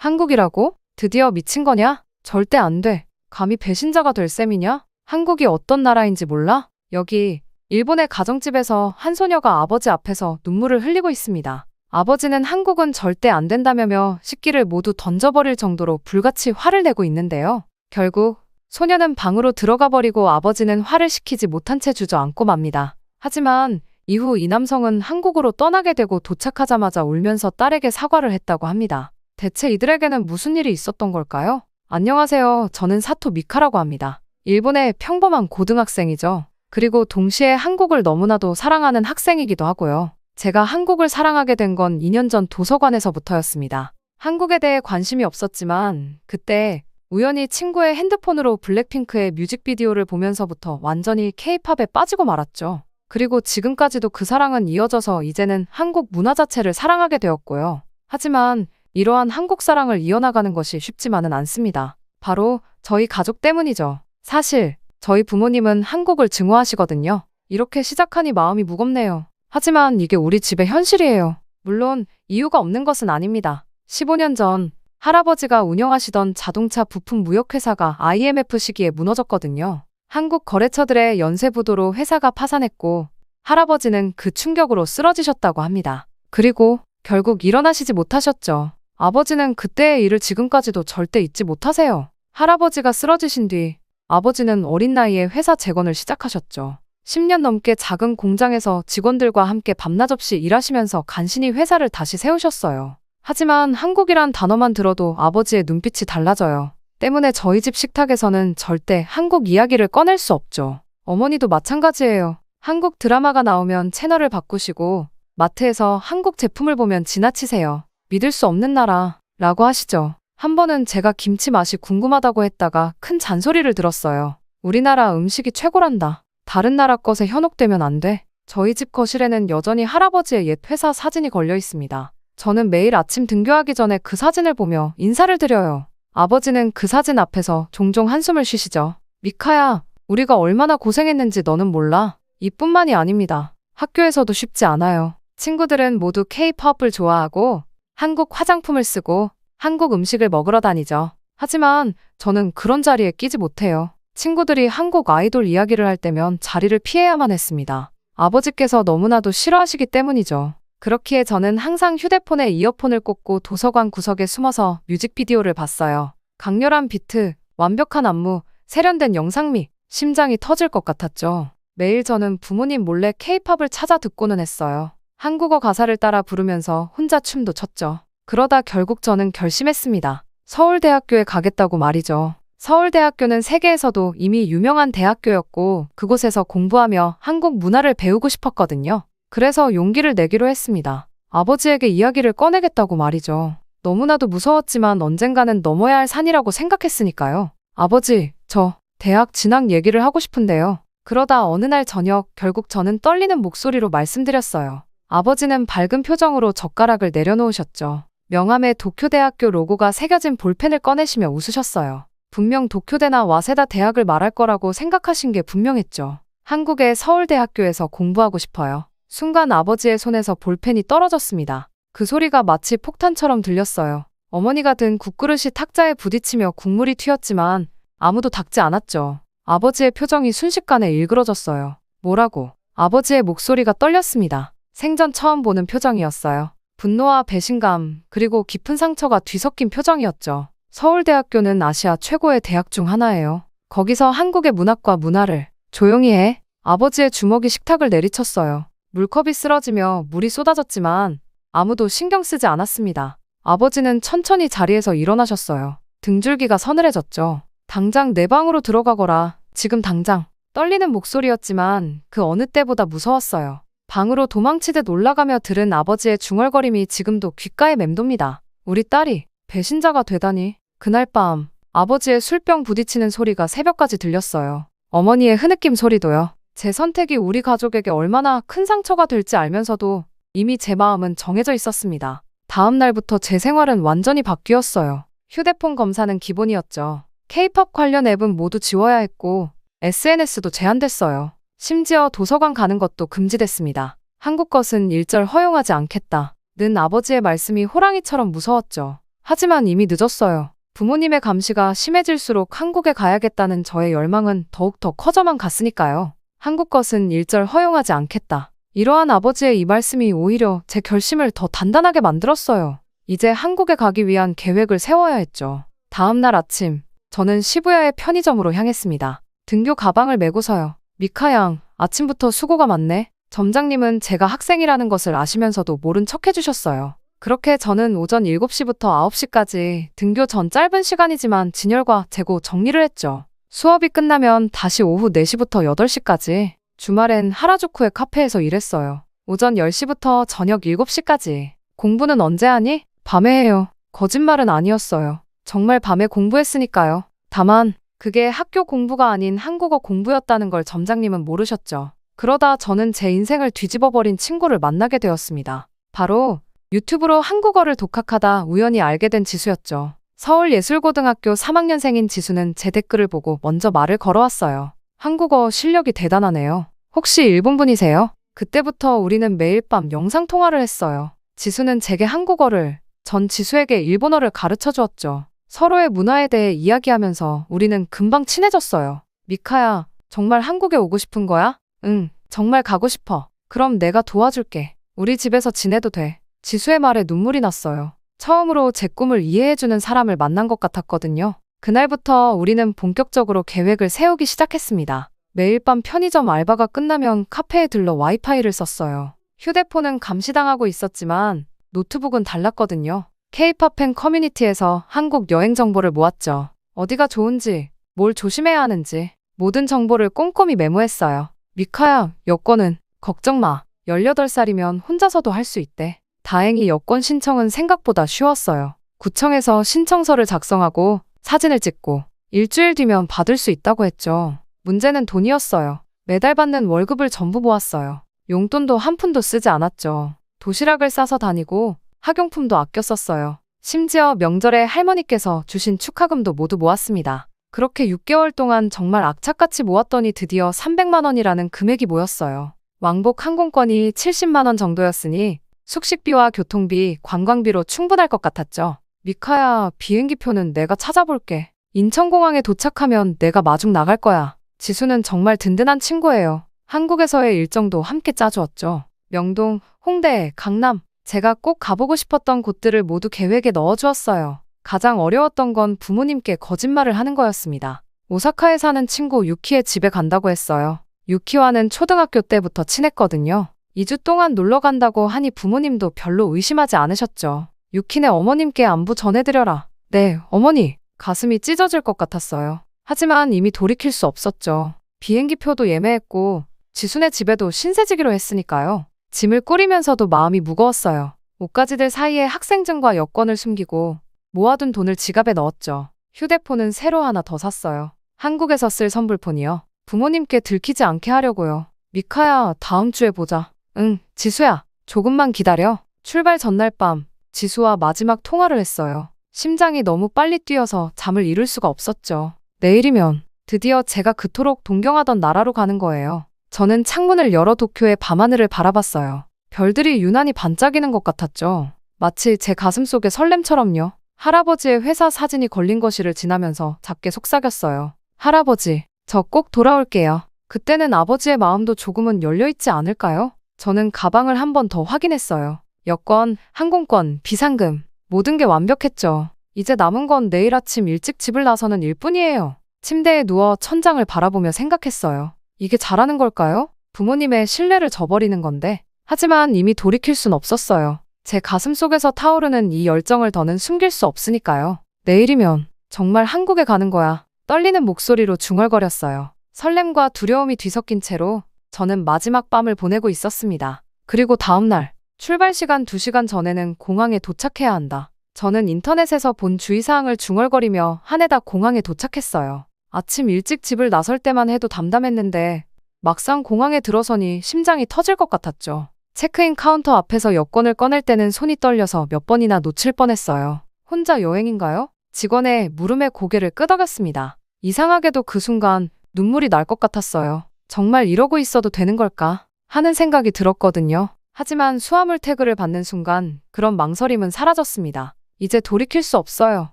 한국이라고? 드디어 미친 거냐? 절대 안 돼. 감히 배신자가 될 셈이냐? 한국이 어떤 나라인지 몰라? 여기 일본의 가정집에서 한 소녀가 아버지 앞에서 눈물을 흘리고 있습니다. 아버지는 한국은 절대 안 된다며 식기를 모두 던져버릴 정도로 불같이 화를 내고 있는데요. 결국 소녀는 방으로 들어가 버리고 아버지는 화를 식히지 못한 채 주저앉고 맙니다. 하지만 이후 이 남성은 한국으로 떠나게 되고 도착하자마자 울면서 딸에게 사과를 했다고 합니다. 대체 이들에게는 무슨 일이 있었던 걸까요? 안녕하세요. 저는 사토 미카라고 합니다. 일본의 평범한 고등학생이죠. 그리고 동시에 한국을 너무나도 사랑하는 학생이기도 하고요. 제가 한국을 사랑하게 된 건 2년 전 도서관에서부터였습니다. 한국에 대해 관심이 없었지만 그때 우연히 친구의 핸드폰으로 블랙핑크의 뮤직비디오를 보면서부터 완전히 K-팝에 빠지고 말았죠. 그리고 지금까지도 그 사랑은 이어져서 이제는 한국 문화 자체를 사랑하게 되었고요. 하지만 이러한 한국 사랑을 이어나가는 것이 쉽지만은 않습니다. 바로 저희 가족 때문이죠. 사실 저희 부모님은 한국을 증오하시거든요. 이렇게 시작하니 마음이 무겁네요. 하지만 이게 우리 집의 현실이에요. 물론 이유가 없는 것은 아닙니다. 15년 전 할아버지가 운영하시던 자동차 부품 무역회사가 IMF 시기에 무너졌거든요. 한국 거래처들의 연쇄부도로 회사가 파산했고 할아버지는 그 충격으로 쓰러지셨다고 합니다. 그리고 결국 일어나시지 못하셨죠. 아버지는 그때의 일을 지금까지도 절대 잊지 못하세요. 할아버지가 쓰러지신 뒤 아버지는 어린 나이에 회사 재건을 시작하셨죠. 10년 넘게 작은 공장에서 직원들과 함께 밤낮 없이 일하시면서 간신히 회사를 다시 세우셨어요. 하지만 한국이란 단어만 들어도 아버지의 눈빛이 달라져요. 때문에 저희 집 식탁에서는 절대 한국 이야기를 꺼낼 수 없죠. 어머니도 마찬가지예요. 한국 드라마가 나오면 채널을 바꾸시고 마트에서 한국 제품을 보면 지나치세요. 믿을 수 없는 나라 라고 하시죠. 한 번은 제가 김치 맛이 궁금하다고 했다가 큰 잔소리를 들었어요. 우리나라 음식이 최고란다. 다른 나라 것에 현혹되면 안 돼. 저희 집 거실에는 여전히 할아버지의 옛 회사 사진이 걸려 있습니다. 저는 매일 아침 등교하기 전에 그 사진을 보며 인사를 드려요. 아버지는 그 사진 앞에서 종종 한숨을 쉬시죠. 미카야, 우리가 얼마나 고생했는지 너는 몰라. 이뿐만이 아닙니다. 학교에서도 쉽지 않아요. 친구들은 모두 K-팝을 좋아하고 한국 화장품을 쓰고 한국 음식을 먹으러 다니죠. 하지만 저는 그런 자리에 끼지 못해요. 친구들이 한국 아이돌 이야기를 할 때면 자리를 피해야만 했습니다. 아버지께서 너무나도 싫어하시기 때문이죠. 그렇기에 저는 항상 휴대폰에 이어폰을 꽂고 도서관 구석에 숨어서 뮤직비디오를 봤어요. 강렬한 비트, 완벽한 안무, 세련된 영상미, 심장이 터질 것 같았죠. 매일 저는 부모님 몰래 K-팝을 찾아 듣고는 했어요. 한국어 가사를 따라 부르면서 혼자 춤도 췄죠. 그러다 결국 저는 결심했습니다. 서울대학교에 가겠다고 말이죠. 서울대학교는 세계에서도 이미 유명한 대학교였고 그곳에서 공부하며 한국 문화를 배우고 싶었거든요. 그래서 용기를 내기로 했습니다. 아버지에게 이야기를 꺼내겠다고 말이죠. 너무나도 무서웠지만 언젠가는 넘어야 할 산이라고 생각했으니까요. 아버지, 저 대학 진학 얘기를 하고 싶은데요. 그러다 어느 날 저녁 결국 저는 떨리는 목소리로 말씀드렸어요. 아버지는 밝은 표정으로 젓가락을 내려놓으셨죠. 명함에 도쿄대학교 로고가 새겨진 볼펜을 꺼내시며 웃으셨어요. 분명 도쿄대나 와세다 대학을 말할 거라고 생각하신 게 분명했죠. 한국의 서울대학교에서 공부하고 싶어요. 순간 아버지의 손에서 볼펜이 떨어졌습니다. 그 소리가 마치 폭탄처럼 들렸어요. 어머니가 든 국그릇이 탁자에 부딪히며 국물이 튀었지만 아무도 닦지 않았죠. 아버지의 표정이 순식간에 일그러졌어요. 뭐라고? 아버지의 목소리가 떨렸습니다. 생전 처음 보는 표정이었어요. 분노와 배신감, 그리고 깊은 상처가 뒤섞인 표정이었죠. 서울대학교는 아시아 최고의 대학 중 하나예요. 거기서 한국의 문학과 문화를 조용히 해. 아버지의 주먹이 식탁을 내리쳤어요. 물컵이 쓰러지며 물이 쏟아졌지만 아무도 신경 쓰지 않았습니다. 아버지는 천천히 자리에서 일어나셨어요. 등줄기가 서늘해졌죠. 당장 내 방으로 들어가거라. 지금 당장. 떨리는 목소리였지만 그 어느 때보다 무서웠어요. 방으로 도망치듯 올라가며 들은 아버지의 중얼거림이 지금도 귓가에 맴돕니다. 우리 딸이 배신자가 되다니. 그날 밤 아버지의 술병 부딪히는 소리가 새벽까지 들렸어요. 어머니의 흐느낌 소리도요. 제 선택이 우리 가족에게 얼마나 큰 상처가 될지 알면서도 이미 제 마음은 정해져 있었습니다. 다음 날부터 제 생활은 완전히 바뀌었어요. 휴대폰 검사는 기본이었죠. K-팝 관련 앱은 모두 지워야 했고 SNS도 제한됐어요. 심지어 도서관 가는 것도 금지됐습니다. 한국 것은 일절 허용하지 않겠다. 는 아버지의 말씀이 호랑이처럼 무서웠죠. 하지만 이미 늦었어요. 부모님의 감시가 심해질수록 한국에 가야겠다는 저의 열망은 더욱더 커져만 갔으니까요. 한국 것은 일절 허용하지 않겠다. 이러한 아버지의 이 말씀이 오히려 제 결심을 더 단단하게 만들었어요. 이제 한국에 가기 위한 계획을 세워야 했죠. 다음 날 아침, 저는 시부야의 편의점으로 향했습니다. 등교 가방을 메고서요. 미카 양, 아침부터 수고가 많네. 점장님은 제가 학생이라는 것을 아시면서도 모른 척 해주셨어요. 그렇게 저는 오전 7시부터 9시까지 등교 전 짧은 시간이지만 진열과 재고 정리를 했죠. 수업이 끝나면 다시 오후 4시부터 8시까지, 주말엔 하라주쿠의 카페에서 일했어요. 오전 10시부터 저녁 7시까지. 공부는 언제 하니? 밤에 해요. 거짓말은 아니었어요. 정말 밤에 공부했으니까요. 다만 그게 학교 공부가 아닌 한국어 공부였다는 걸 점장님은 모르셨죠. 그러다 저는 제 인생을 뒤집어버린 친구를 만나게 되었습니다. 바로 유튜브로 한국어를 독학하다 우연히 알게 된 지수였죠. 서울예술고등학교 3학년생인 지수는 제 댓글을 보고 먼저 말을 걸어왔어요. 한국어 실력이 대단하네요. 혹시 일본분이세요? 그때부터 우리는 매일 밤 영상통화를 했어요. 지수는 제게 한국어를, 전 지수에게 일본어를 가르쳐 주었죠. 서로의 문화에 대해 이야기하면서 우리는 금방 친해졌어요. 미카야, 정말 한국에 오고 싶은 거야? 응, 정말 가고 싶어. 그럼 내가 도와줄게. 우리 집에서 지내도 돼. 지수의 말에 눈물이 났어요. 처음으로 제 꿈을 이해해주는 사람을 만난 것 같았거든요. 그날부터 우리는 본격적으로 계획을 세우기 시작했습니다. 매일 밤 편의점 알바가 끝나면 카페에 들러 와이파이를 썼어요. 휴대폰은 감시당하고 있었지만 노트북은 달랐거든요. K-팝 팬 커뮤니티에서 한국 여행 정보를 모았죠. 어디가 좋은지, 뭘 조심해야 하는지 모든 정보를 꼼꼼히 메모했어요. 미카야, 여권은 걱정 마. 18살이면 혼자서도 할 수 있대. 다행히 여권 신청은 생각보다 쉬웠어요. 구청에서 신청서를 작성하고 사진을 찍고 일주일 뒤면 받을 수 있다고 했죠. 문제는 돈이었어요. 매달 받는 월급을 전부 모았어요. 용돈도 한 푼도 쓰지 않았죠. 도시락을 싸서 다니고 학용품도 아껴 썼어요. 심지어 명절에 할머니께서 주신 축하금도 모두 모았습니다. 그렇게 6개월 동안 정말 악착같이 모았더니 드디어 300만 원이라는 금액이 모였어요. 왕복 항공권이 70만 원 정도였으니 숙식비와 교통비, 관광비로 충분할 것 같았죠. 미카야, 비행기표는 내가 찾아볼게. 인천공항에 도착하면 내가 마중 나갈 거야. 지수는 정말 든든한 친구예요. 한국에서의 일정도 함께 짜주었죠. 명동, 홍대, 강남, 제가 꼭 가보고 싶었던 곳들을 모두 계획에 넣어주었어요. 가장 어려웠던 건 부모님께 거짓말을 하는 거였습니다. 오사카에 사는 친구 유키의 집에 간다고 했어요. 유키와는 초등학교 때부터 친했거든요. 2주 동안 놀러 간다고 하니 부모님도 별로 의심하지 않으셨죠. 유키네 어머님께 안부 전해드려라. 네, 어머니. 가슴이 찢어질 것 같았어요. 하지만 이미 돌이킬 수 없었죠. 비행기표도 예매했고 지수네 집에도 신세지기로 했으니까요. 짐을 꾸리면서도 마음이 무거웠어요. 옷가지들 사이에 학생증과 여권을 숨기고 모아둔 돈을 지갑에 넣었죠. 휴대폰은 새로 하나 더 샀어요. 한국에서 쓸 선불폰이요. 부모님께 들키지 않게 하려고요. 미카야, 다음 주에 보자. 응, 지수야, 조금만 기다려. 출발 전날 밤, 지수와 마지막 통화를 했어요. 심장이 너무 빨리 뛰어서 잠을 이룰 수가 없었죠. 내일이면 드디어 제가 그토록 동경하던 나라로 가는 거예요. 저는 창문을 열어 도쿄의 밤하늘을 바라봤어요. 별들이 유난히 반짝이는 것 같았죠. 마치 제 가슴속의 설렘처럼요. 할아버지의 회사 사진이 걸린 거실을 지나면서 작게 속삭였어요. 할아버지, 저 꼭 돌아올게요. 그때는 아버지의 마음도 조금은 열려있지 않을까요? 저는 가방을 한 번 더 확인했어요. 여권, 항공권, 비상금, 모든 게 완벽했죠. 이제 남은 건 내일 아침 일찍 집을 나서는 일뿐이에요. 침대에 누워 천장을 바라보며 생각했어요. 이게 잘하는 걸까요? 부모님의 신뢰를 저버리는 건데. 하지만 이미 돌이킬 순 없었어요. 제 가슴 속에서 타오르는 이 열정을 더는 숨길 수 없으니까요. 내일이면 정말 한국에 가는 거야. 떨리는 목소리로 중얼거렸어요. 설렘과 두려움이 뒤섞인 채로 저는 마지막 밤을 보내고 있었습니다. 그리고 다음 날, 출발 시간 2시간 전에는 공항에 도착해야 한다. 저는 인터넷에서 본 주의사항을 중얼거리며 한에다 공항에 도착했어요. 아침 일찍 집을 나설 때만 해도 담담했는데 막상 공항에 들어서니 심장이 터질 것 같았죠. 체크인 카운터 앞에서 여권을 꺼낼 때는 손이 떨려서 몇 번이나 놓칠 뻔했어요. 혼자 여행인가요? 직원의 물음에 고개를 끄덕였습니다. 이상하게도 그 순간 눈물이 날 것 같았어요. 정말 이러고 있어도 되는 걸까? 하는 생각이 들었거든요. 하지만 수화물 태그를 받는 순간 그런 망설임은 사라졌습니다. 이제 돌이킬 수 없어요.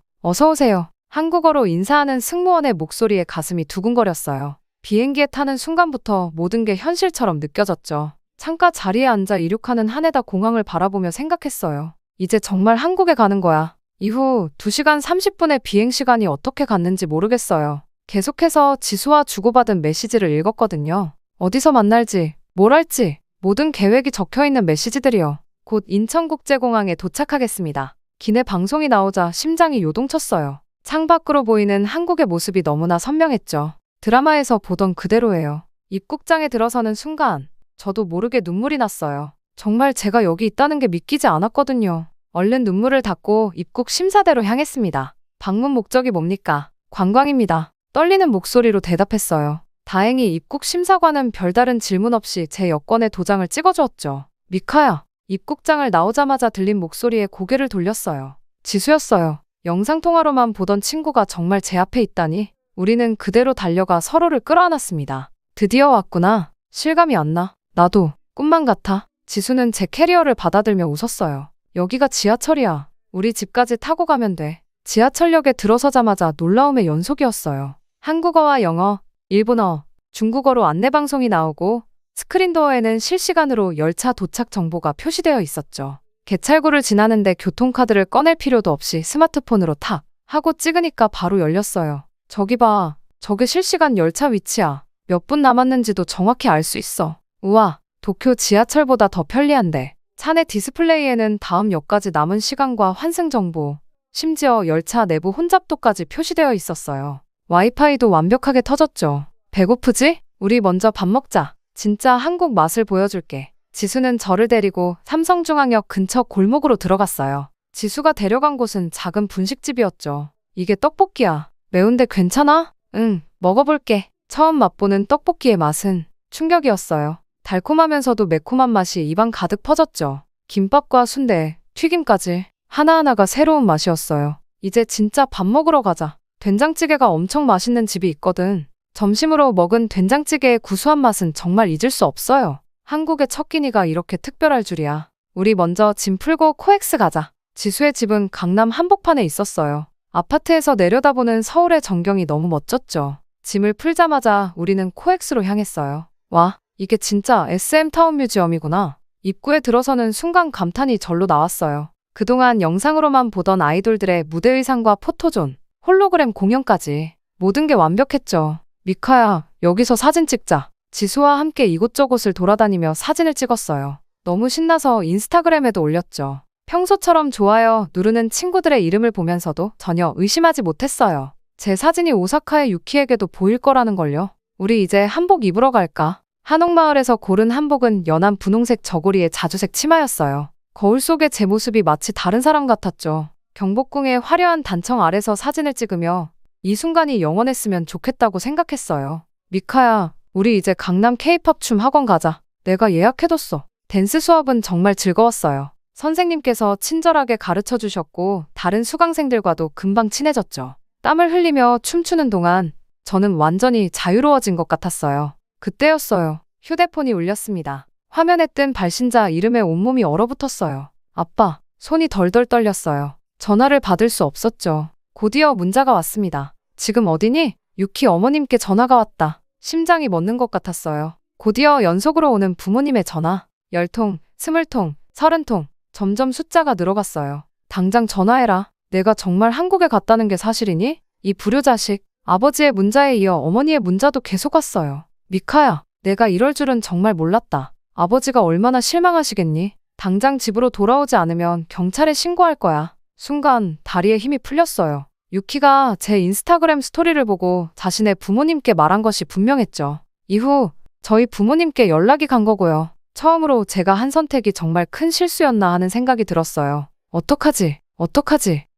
어서 오세요. 한국어로 인사하는 승무원의 목소리에 가슴이 두근거렸어요. 비행기에 타는 순간부터 모든 게 현실처럼 느껴졌죠. 창가 자리에 앉아 이륙하는 하네다 공항을 바라보며 생각했어요. 이제 정말 한국에 가는 거야. 이후 2시간 30분의 비행시간이 어떻게 갔는지 모르겠어요. 계속해서 지수와 주고받은 메시지를 읽었거든요. 어디서 만날지, 뭘 할지, 모든 계획이 적혀있는 메시지들이요. 곧 인천국제공항에 도착하겠습니다. 기내 방송이 나오자 심장이 요동쳤어요. 창밖으로 보이는 한국의 모습이 너무나 선명했죠. 드라마에서 보던 그대로예요. 입국장에 들어서는 순간 저도 모르게 눈물이 났어요. 정말 제가 여기 있다는 게 믿기지 않았거든요. 얼른 눈물을 닦고 입국 심사대로 향했습니다. 방문 목적이 뭡니까? 관광입니다. 떨리는 목소리로 대답했어요. 다행히 입국 심사관은 별다른 질문 없이 제 여권에 도장을 찍어주었죠. 미카야. 입국장을 나오자마자 들린 목소리에 고개를 돌렸어요. 지수였어요. 영상통화로만 보던 친구가 정말 제 앞에 있다니. 우리는 그대로 달려가 서로를 끌어안았습니다. 드디어 왔구나. 실감이 안 나. 나도 꿈만 같아. 지수는 제 캐리어를 받아들며 웃었어요. 여기가 지하철이야. 우리 집까지 타고 가면 돼. 지하철역에 들어서자마자 놀라움의 연속이었어요. 한국어와 영어, 일본어, 중국어로 안내방송이 나오고 스크린도어에는 실시간으로 열차 도착 정보가 표시되어 있었죠. 개찰구를 지나는데 교통카드를 꺼낼 필요도 없이 스마트폰으로 탁 하고 찍으니까 바로 열렸어요. 저기 봐. 저게 실시간 열차 위치야. 몇 분 남았는지도 정확히 알 수 있어. 우와, 도쿄 지하철보다 더 편리한데. 차내 디스플레이에는 다음 역까지 남은 시간과 환승 정보, 심지어 열차 내부 혼잡도까지 표시되어 있었어요. 와이파이도 완벽하게 터졌죠. 배고프지? 우리 먼저 밥 먹자. 진짜 한국 맛을 보여줄게. 지수는 저를 데리고 삼성중앙역 근처 골목으로 들어갔어요. 지수가 데려간 곳은 작은 분식집이었죠. 이게 떡볶이야. 매운데 괜찮아? 응, 먹어볼게. 처음 맛보는 떡볶이의 맛은 충격이었어요. 달콤하면서도 매콤한 맛이 입안 가득 퍼졌죠. 김밥과 순대, 튀김까지 하나하나가 새로운 맛이었어요. 이제 진짜 밥 먹으러 가자. 된장찌개가 엄청 맛있는 집이 있거든. 점심으로 먹은 된장찌개의 구수한 맛은 정말 잊을 수 없어요. 한국의 첫 끼니가 이렇게 특별할 줄이야. 우리 먼저 짐 풀고 코엑스 가자. 지수의 집은 강남 한복판에 있었어요. 아파트에서 내려다보는 서울의 전경이 너무 멋졌죠. 짐을 풀자마자 우리는 코엑스로 향했어요. 와, 이게 진짜 SM타운 뮤지엄이구나. 입구에 들어서는 순간 감탄이 절로 나왔어요. 그동안 영상으로만 보던 아이돌들의 무대 의상과 포토존, 홀로그램 공연까지 모든 게 완벽했죠. 미카야, 여기서 사진 찍자. 지수와 함께 이곳저곳을 돌아다니며 사진을 찍었어요. 너무 신나서 인스타그램에도 올렸죠. 평소처럼 좋아요 누르는 친구들의 이름을 보면서도 전혀 의심하지 못했어요. 제 사진이 오사카의 유키에게도 보일 거라는 걸요. 우리 이제 한복 입으러 갈까? 한옥마을에서 고른 한복은 연한 분홍색 저고리에 자주색 치마였어요. 거울 속의 제 모습이 마치 다른 사람 같았죠. 경복궁의 화려한 단청 아래서 사진을 찍으며 이 순간이 영원했으면 좋겠다고 생각했어요. 미카야, 우리 이제 강남 K-팝 춤 학원 가자. 내가 예약해뒀어. 댄스 수업은 정말 즐거웠어요. 선생님께서 친절하게 가르쳐 주셨고 다른 수강생들과도 금방 친해졌죠. 땀을 흘리며 춤추는 동안 저는 완전히 자유로워진 것 같았어요. 그때였어요. 휴대폰이 울렸습니다. 화면에 뜬 발신자 이름에 온몸이 얼어붙었어요. 아빠, 손이 덜덜 떨렸어요. 전화를 받을 수 없었죠. 곧이어 문자가 왔습니다. 지금 어디니? 유키 어머님께 전화가 왔다. 심장이 멎는 것 같았어요. 곧이어 연속으로 오는 부모님의 전화. 10통, 20통, 30통. 점점 숫자가 늘어갔어요. 당장 전화해라. 내가 정말 한국에 갔다는 게 사실이니? 이 불효자식. 아버지의 문자에 이어 어머니의 문자도 계속 왔어요. 미카야, 내가 이럴 줄은 정말 몰랐다. 아버지가 얼마나 실망하시겠니? 당장 집으로 돌아오지 않으면 경찰에 신고할 거야. 순간 다리에 힘이 풀렸어요. 유키가 제 인스타그램 스토리를 보고 자신의 부모님께 말한 것이 분명했죠. 이후 저희 부모님께 연락이 간 거고요. 처음으로 제가 한 선택이 정말 큰 실수였나 하는 생각이 들었어요. 어떡하지?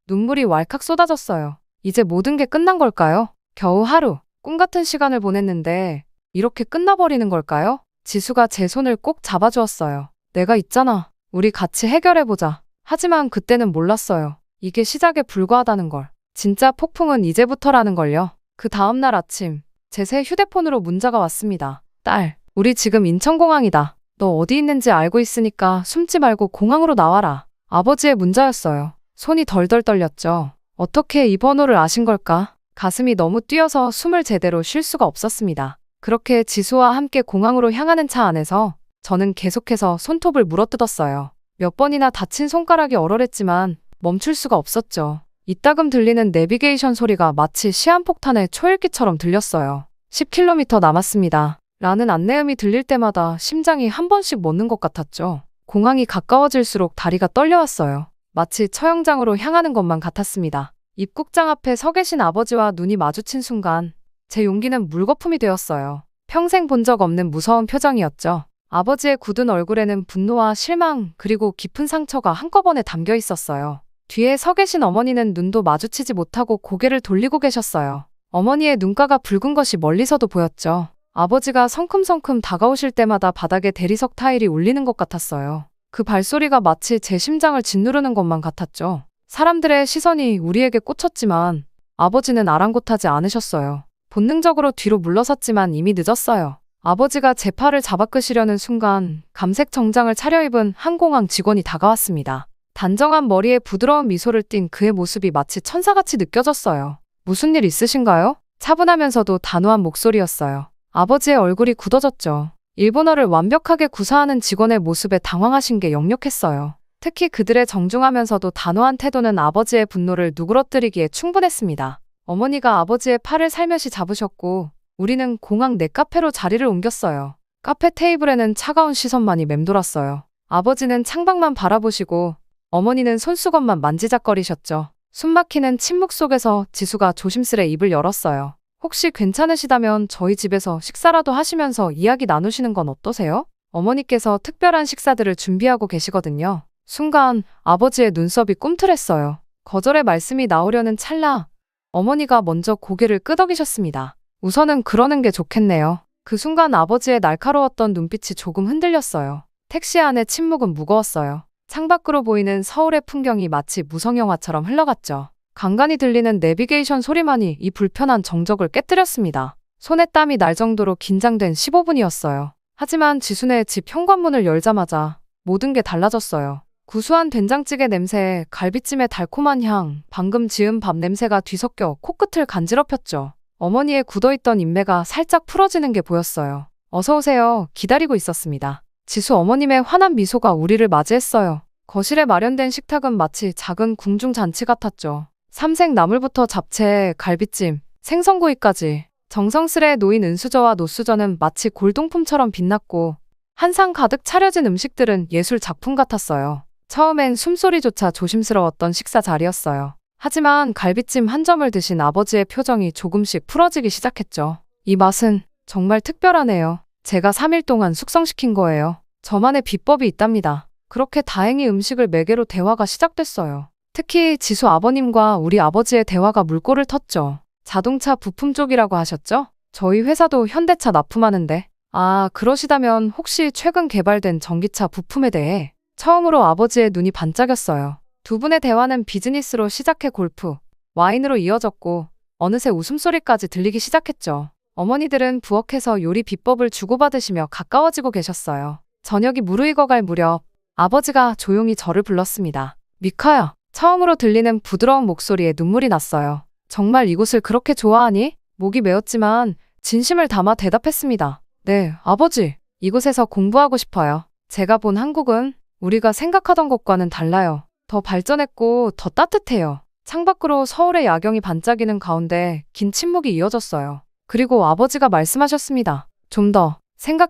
눈물이 왈칵 쏟아졌어요. 이제 모든 게 끝난 걸까요? 겨우 하루, 꿈 같은 시간을 보냈는데 이렇게 끝나버리는 걸까요? 지수가 제 손을 꼭 잡아주었어요. 내가 있잖아. 우리 같이 해결해보자. 하지만 그때는 몰랐어요. 이게 시작에 불과하다는 걸. 진짜 폭풍은 이제부터라는 걸요. 그 다음날 아침, 제 새 휴대폰으로 문자가 왔습니다. 딸, 우리 지금 인천공항이다. 너 어디 있는지 알고 있으니까 숨지 말고 공항으로 나와라. 아버지의 문자였어요. 손이 덜덜 떨렸죠. 어떻게 이 번호를 아신 걸까? 가슴이 너무 뛰어서 숨을 제대로 쉴 수가 없었습니다. 그렇게 지수와 함께 공항으로 향하는 차 안에서 저는 계속해서 손톱을 물어뜯었어요. 몇 번이나 다친 손가락이 얼얼했지만 멈출 수가 없었죠. 이따금 들리는 내비게이션 소리가 마치 시한폭탄의 초읽기처럼 들렸어요. 10km 남았습니다. 라는 안내음이 들릴 때마다 심장이 한 번씩 멎는 것 같았죠. 공항이 가까워질수록 다리가 떨려왔어요. 마치 처형장으로 향하는 것만 같았습니다. 입국장 앞에 서 계신 아버지와 눈이 마주친 순간 제 용기는 물거품이 되었어요. 평생 본 적 없는 무서운 표정이었죠. 아버지의 굳은 얼굴에는 분노와 실망 그리고 깊은 상처가 한꺼번에 담겨 있었어요. 뒤에 서 계신 어머니는 눈도 마주치지 못하고 고개를 돌리고 계셨어요. 어머니의 눈가가 붉은 것이 멀리서도 보였죠. 아버지가 성큼성큼 다가오실 때마다 바닥에 대리석 타일이 울리는 것 같았어요. 그 발소리가 마치 제 심장을 짓누르는 것만 같았죠. 사람들의 시선이 우리에게 꽂혔지만 아버지는 아랑곳하지 않으셨어요. 본능적으로 뒤로 물러섰지만 이미 늦었어요. 아버지가 제 팔을 잡아 끄시려는 순간 감색 정장을 차려입은 항공항 직원이 다가왔습니다. 단정한 머리에 부드러운 미소를 띤 그의 모습이 마치 천사같이 느껴졌어요. 무슨 일 있으신가요? 차분하면서도 단호한 목소리였어요. 아버지의 얼굴이 굳어졌죠. 일본어를 완벽하게 구사하는 직원의 모습에 당황하신 게 역력했어요. 특히 그들의 정중하면서도 단호한 태도는 아버지의 분노를 누그러뜨리기에 충분했습니다. 어머니가 아버지의 팔을 살며시 잡으셨고 우리는 공항 넷카페로 자리를 옮겼어요. 카페 테이블에는 차가운 시선만이 맴돌았어요. 아버지는 창밖만 바라보시고 어머니는 손수건만 만지작거리셨죠. 숨막히는 침묵 속에서 지수가 조심스레 입을 열었어요. 혹시 괜찮으시다면 저희 집에서 식사라도 하시면서 이야기 나누시는 건 어떠세요? 어머니께서 특별한 식사들을 준비하고 계시거든요. 순간 아버지의 눈썹이 꿈틀했어요. 거절의 말씀이 나오려는 찰나 어머니가 먼저 고개를 끄덕이셨습니다. 우선은 그러는 게 좋겠네요. 그 순간 아버지의 날카로웠던 눈빛이 조금 흔들렸어요. 택시 안의 침묵은 무거웠어요. 창밖으로 보이는 서울의 풍경이 마치 무성영화처럼 흘러갔죠. 간간히 들리는 내비게이션 소리만이 이 불편한 정적을 깨뜨렸습니다. 손에 땀이 날 정도로 긴장된 15분이었어요. 하지만 지순의 집 현관문을 열자마자 모든 게 달라졌어요. 구수한 된장찌개 냄새에 갈비찜의 달콤한 향, 방금 지은 밥 냄새가 뒤섞여 코끝을 간지럽혔죠. 어머니의 굳어있던 인매가 살짝 풀어지는 게 보였어요. 어서 오세요. 기다리고 있었습니다. 지수 어머님의 환한 미소가 우리를 맞이했어요. 거실에 마련된 식탁은 마치 작은 궁중잔치 같았죠. 삼색 나물부터 잡채, 갈비찜, 생선구이까지 정성스레 놓인 은수저와 노수저는 마치 골동품처럼 빛났고 한 상 가득 차려진 음식들은 예술 작품 같았어요. 처음엔 숨소리조차 조심스러웠던 식사 자리였어요. 하지만 갈비찜 한 점을 드신 아버지의 표정이 조금씩 풀어지기 시작했죠. 이 맛은 정말 특별하네요. 제가 3일 동안 숙성시킨 거예요. 저만의 비법이 있답니다. 그렇게 다행히 음식을 매개로 대화가 시작됐어요. 특히 지수 아버님과 우리 아버지의 대화가 물꼬를 텄죠. 자동차 부품 쪽이라고 하셨죠? 저희 회사도 현대차 납품하는데. 아, 그러시다면 혹시 최근 개발된 전기차 부품에 대해? 처음으로 아버지의 눈이 반짝였어요. 두 분의 대화는 비즈니스로 시작해 골프, 와인으로 이어졌고 어느새 웃음소리까지 들리기 시작했죠. 어머니들은 부엌에서 요리 비법을 주고받으시며 가까워지고 계셨어요. 저녁이 무르익어갈 무렵 아버지가 조용히 저를 불렀습니다. 미카야. 처음으로 들리는 부드러운 목소리에 눈물이 났어요. 정말 이곳을 그렇게 좋아하니? 목이 메었지만 진심을 담아 대답했습니다. 네, 아버지. 이곳에서 공부하고 싶어요. 제가 본 한국은 우리가 생각하던 것과는 달라요. 더 발전했고 더 따뜻해요. 창밖으로 서울의 야경이 반짝이는 가운데 긴 침묵이 이어졌어요. 그리고 아버지가 말씀하셨습니다. 좀 더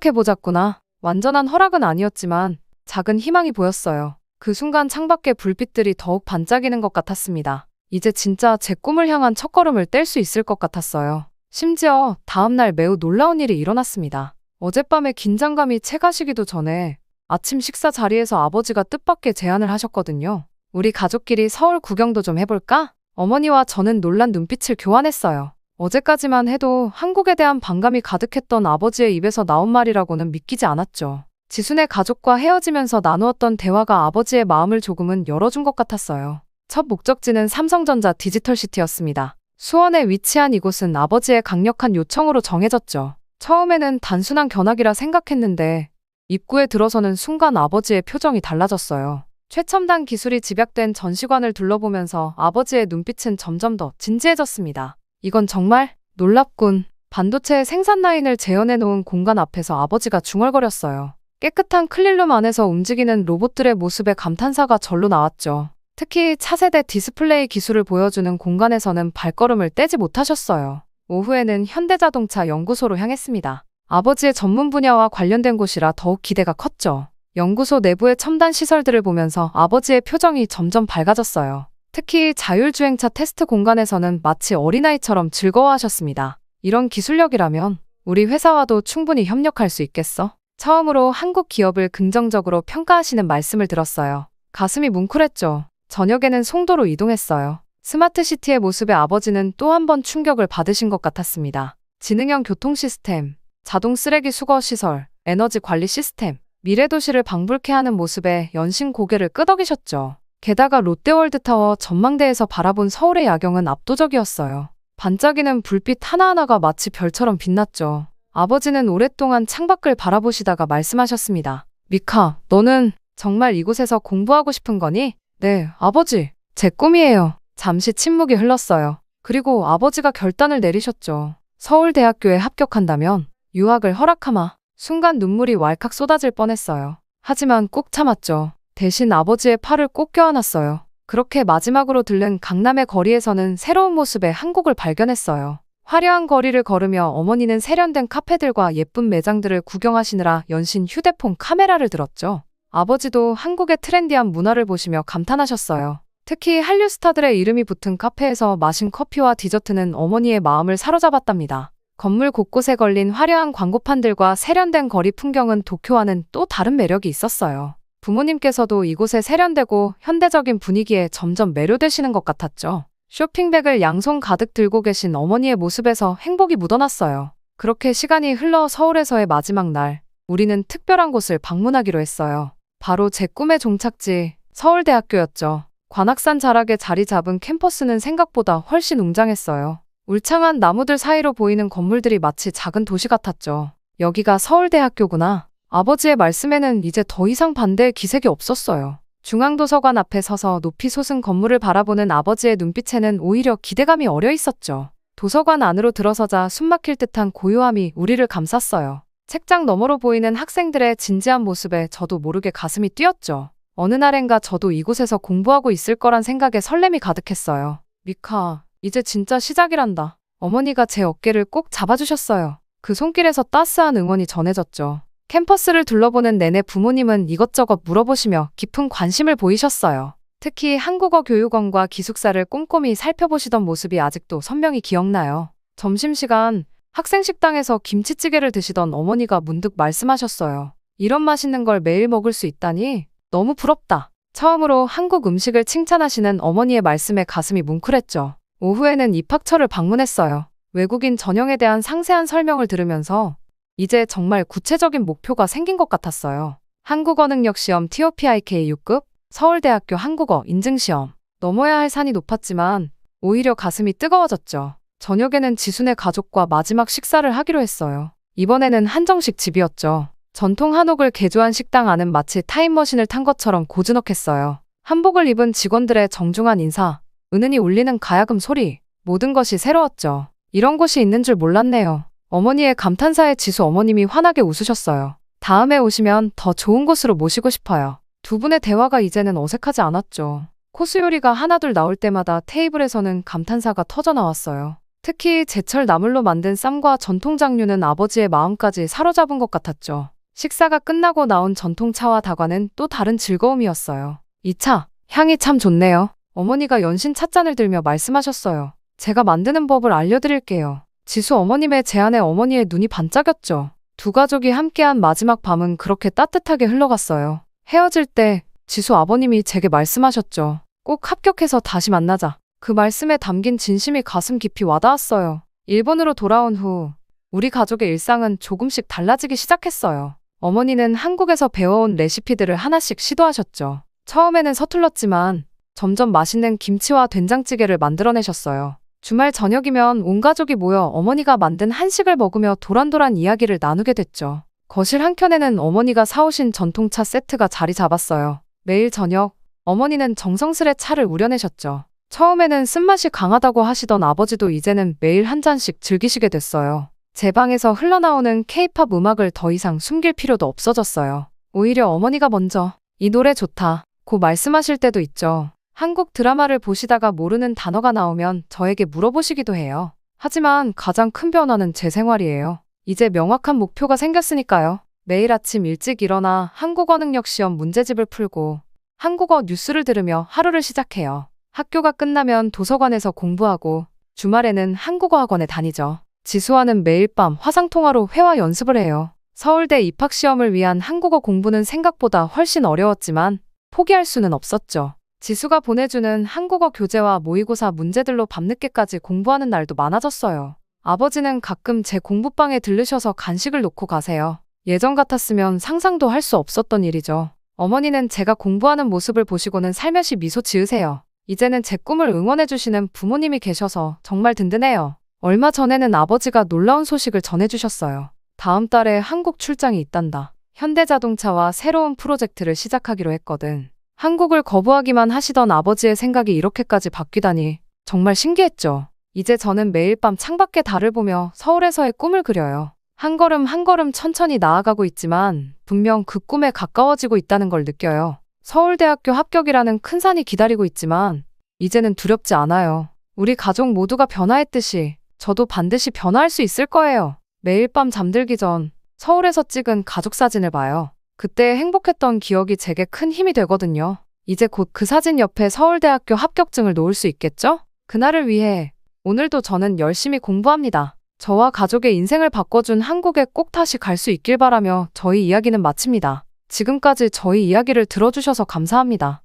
생각해보자꾸나. 완전한 허락은 아니었지만 작은 희망이 보였어요. 그 순간 창밖의 불빛들이 더욱 반짝이는 것 같았습니다. 이제 진짜 제 꿈을 향한 첫걸음을 뗄 수 있을 것 같았어요. 심지어 다음날 매우 놀라운 일이 일어났습니다. 어젯밤에 긴장감이 채가시기도 전에 아침 식사 자리에서 아버지가 뜻밖의 제안을 하셨거든요. 우리 가족끼리 서울 구경도 좀 해볼까? 어머니와 저는 놀란 눈빛을 교환했어요. 어제까지만 해도 한국에 대한 반감이 가득했던 아버지의 입에서 나온 말이라고는 믿기지 않았죠. 지순의 가족과 헤어지면서 나누었던 대화가 아버지의 마음을 조금은 열어준 것 같았어요. 첫 목적지는 삼성전자 디지털시티였습니다. 수원에 위치한 이곳은 아버지의 강력한 요청으로 정해졌죠. 처음에는 단순한 견학이라 생각했는데 입구에 들어서는 순간 아버지의 표정이 달라졌어요. 최첨단 기술이 집약된 전시관을 둘러보면서 아버지의 눈빛은 점점 더 진지해졌습니다. 이건 정말 놀랍군. 반도체 생산 라인을 재현해 놓은 공간 앞에서 아버지가 중얼거렸어요. 깨끗한 클린룸 안에서 움직이는 로봇들의 모습에 감탄사가 절로 나왔죠. 특히 차세대 디스플레이 기술을 보여주는 공간에서는 발걸음을 떼지 못하셨어요. 오후에는 현대자동차 연구소로 향했습니다. 아버지의 전문 분야와 관련된 곳이라 더욱 기대가 컸죠. 연구소 내부의 첨단 시설들을 보면서 아버지의 표정이 점점 밝아졌어요. 특히 자율주행차 테스트 공간에서는 마치 어린아이처럼 즐거워하셨습니다. 이런 기술력이라면 우리 회사와도 충분히 협력할 수 있겠어? 처음으로 한국 기업을 긍정적으로 평가하시는 말씀을 들었어요. 가슴이 뭉클했죠. 저녁에는 송도로 이동했어요. 스마트시티의 모습에 아버지는 또 한 번 충격을 받으신 것 같았습니다. 지능형 교통 시스템, 자동 쓰레기 수거 시설, 에너지 관리 시스템, 미래 도시를 방불케 하는 모습에 연신 고개를 끄덕이셨죠. 게다가 롯데월드타워 전망대에서 바라본 서울의 야경은 압도적이었어요. 반짝이는 불빛 하나하나가 마치 별처럼 빛났죠. 아버지는 오랫동안 창밖을 바라보시다가 말씀하셨습니다. 미카, 너는 정말 이곳에서 공부하고 싶은 거니? 네, 아버지. 제 꿈이에요. 잠시 침묵이 흘렀어요. 그리고 아버지가 결단을 내리셨죠. 서울대학교에 합격한다면 유학을 허락하마. 순간 눈물이 왈칵 쏟아질 뻔했어요. 하지만 꾹 참았죠. 대신 아버지의 팔을 꼭 껴안았어요. 그렇게 마지막으로 들른 강남의 거리에서는 새로운 모습의 한국을 발견했어요. 화려한 거리를 걸으며 어머니는 세련된 카페들과 예쁜 매장들을 구경하시느라 연신 휴대폰 카메라를 들었죠. 아버지도 한국의 트렌디한 문화를 보시며 감탄하셨어요. 특히 한류 스타들의 이름이 붙은 카페에서 마신 커피와 디저트는 어머니의 마음을 사로잡았답니다. 건물 곳곳에 걸린 화려한 광고판들과 세련된 거리 풍경은 도쿄와는 또 다른 매력이 있었어요. 부모님께서도 이곳의 세련되고 현대적인 분위기에 점점 매료되시는 것 같았죠. 쇼핑백을 양손 가득 들고 계신 어머니의 모습에서 행복이 묻어났어요. 그렇게 시간이 흘러 서울에서의 마지막 날, 우리는 특별한 곳을 방문하기로 했어요. 바로 제 꿈의 종착지, 서울대학교였죠. 관악산 자락에 자리 잡은 캠퍼스는 생각보다 훨씬 웅장했어요. 울창한 나무들 사이로 보이는 건물들이 마치 작은 도시 같았죠. 여기가 서울대학교구나. 아버지의 말씀에는 이제 더 이상 반대의 기색이 없었어요. 중앙도서관 앞에 서서 높이 솟은 건물을 바라보는 아버지의 눈빛에는 오히려 기대감이 어려 있었죠. 도서관 안으로 들어서자 숨막힐 듯한 고요함이 우리를 감쌌어요. 책장 너머로 보이는 학생들의 진지한 모습에 저도 모르게 가슴이 뛰었죠. 어느 날엔가 저도 이곳에서 공부하고 있을 거란 생각에 설렘이 가득했어요. 미카, 이제 진짜 시작이란다. 어머니가 제 어깨를 꼭 잡아주셨어요. 그 손길에서 따스한 응원이 전해졌죠. 캠퍼스를 둘러보는 내내 부모님은 이것저것 물어보시며 깊은 관심을 보이셨어요. 특히 한국어 교육원과 기숙사를 꼼꼼히 살펴보시던 모습이 아직도 선명히 기억나요. 점심시간 학생 식당에서 김치찌개를 드시던 어머니가 문득 말씀하셨어요. 이런 맛있는 걸 매일 먹을 수 있다니 너무 부럽다. 처음으로 한국 음식을 칭찬하시는 어머니의 말씀에 가슴이 뭉클했죠. 오후에는 입학처를 방문했어요. 외국인 전형에 대한 상세한 설명을 들으면서 이제 정말 구체적인 목표가 생긴 것 같았어요. 한국어 능력 시험 TOPIK 6급, 서울대학교 한국어 인증시험. 넘어야 할 산이 높았지만 오히려 가슴이 뜨거워졌죠. 저녁에는 지순의 가족과 마지막 식사를 하기로 했어요. 이번에는 한정식 집이었죠. 전통 한옥을 개조한 식당 안은 마치 타임머신을 탄 것처럼 고즈넉했어요. 한복을 입은 직원들의 정중한 인사, 은은히 울리는 가야금 소리, 모든 것이 새로웠죠. 이런 곳이 있는 줄 몰랐네요. 어머니의 감탄사에 지수 어머님이 환하게 웃으셨어요. 다음에 오시면 더 좋은 곳으로 모시고 싶어요. 두 분의 대화가 이제는 어색하지 않았죠. 코스 요리가 하나둘 나올 때마다 테이블에서는 감탄사가 터져 나왔어요. 특히 제철 나물로 만든 쌈과 전통 장류는 아버지의 마음까지 사로잡은 것 같았죠. 식사가 끝나고 나온 전통차와 다과는 또 다른 즐거움이었어요. 이 차, 향이 참 좋네요. 어머니가 연신 찻잔을 들며 말씀하셨어요. 제가 만드는 법을 알려드릴게요. 지수 어머님의 제안에 어머니의 눈이 반짝였죠. 두 가족이 함께한 마지막 밤은 그렇게 따뜻하게 흘러갔어요. 헤어질 때 지수 아버님이 제게 말씀하셨죠. 꼭 합격해서 다시 만나자. 그 말씀에 담긴 진심이 가슴 깊이 와닿았어요. 일본으로 돌아온 후 우리 가족의 일상은 조금씩 달라지기 시작했어요. 어머니는 한국에서 배워온 레시피들을 하나씩 시도하셨죠. 처음에는 서툴렀지만 점점 맛있는 김치와 된장찌개를 만들어내셨어요. 주말 저녁이면 온 가족이 모여 어머니가 만든 한식을 먹으며 도란도란 이야기를 나누게 됐죠. 거실 한켠에는 어머니가 사오신 전통차 세트가 자리 잡았어요. 매일 저녁 어머니는 정성스레 차를 우려내셨죠. 처음에는 쓴맛이 강하다고 하시던 아버지도 이제는 매일 한 잔씩 즐기시게 됐어요. 제 방에서 흘러나오는 케이팝 음악을 더 이상 숨길 필요도 없어졌어요. 오히려 어머니가 먼저 이 노래 좋다 고 말씀하실 때도 있죠. 한국 드라마를 보시다가 모르는 단어가 나오면 저에게 물어보시기도 해요. 하지만 가장 큰 변화는 제 생활이에요. 이제 명확한 목표가 생겼으니까요. 매일 아침 일찍 일어나 한국어 능력 시험 문제집을 풀고 한국어 뉴스를 들으며 하루를 시작해요. 학교가 끝나면 도서관에서 공부하고 주말에는 한국어 학원에 다니죠. 지수와는 매일 밤 화상통화로 회화 연습을 해요. 서울대 입학시험을 위한 한국어 공부는 생각보다 훨씬 어려웠지만 포기할 수는 없었죠. 지수가 보내주는 한국어 교재와 모의고사 문제들로 밤늦게까지 공부하는 날도 많아졌어요. 아버지는 가끔 제 공부방에 들르셔서 간식을 놓고 가세요. 예전 같았으면 상상도 할 수 없었던 일이죠. 어머니는 제가 공부하는 모습을 보시고는 살며시 미소 지으세요. 이제는 제 꿈을 응원해주시는 부모님이 계셔서 정말 든든해요. 얼마 전에는 아버지가 놀라운 소식을 전해주셨어요. 다음 달에 한국 출장이 있단다. 현대자동차와 새로운 프로젝트를 시작하기로 했거든. 한국을 거부하기만 하시던 아버지의 생각이 이렇게까지 바뀌다니 정말 신기했죠. 이제 저는 매일 밤 창밖의 달을 보며 서울에서의 꿈을 그려요. 한 걸음 한 걸음 천천히 나아가고 있지만 분명 그 꿈에 가까워지고 있다는 걸 느껴요. 서울대학교 합격이라는 큰 산이 기다리고 있지만 이제는 두렵지 않아요. 우리 가족 모두가 변화했듯이 저도 반드시 변화할 수 있을 거예요. 매일 밤 잠들기 전 서울에서 찍은 가족 사진을 봐요. 그때 행복했던 기억이 제게 큰 힘이 되거든요. 이제 곧 그 사진 옆에 서울대학교 합격증을 놓을 수 있겠죠? 그날을 위해 오늘도 저는 열심히 공부합니다. 저와 가족의 인생을 바꿔준 한국에 꼭 다시 갈 수 있길 바라며 저희 이야기는 마칩니다. 지금까지 저희 이야기를 들어주셔서 감사합니다.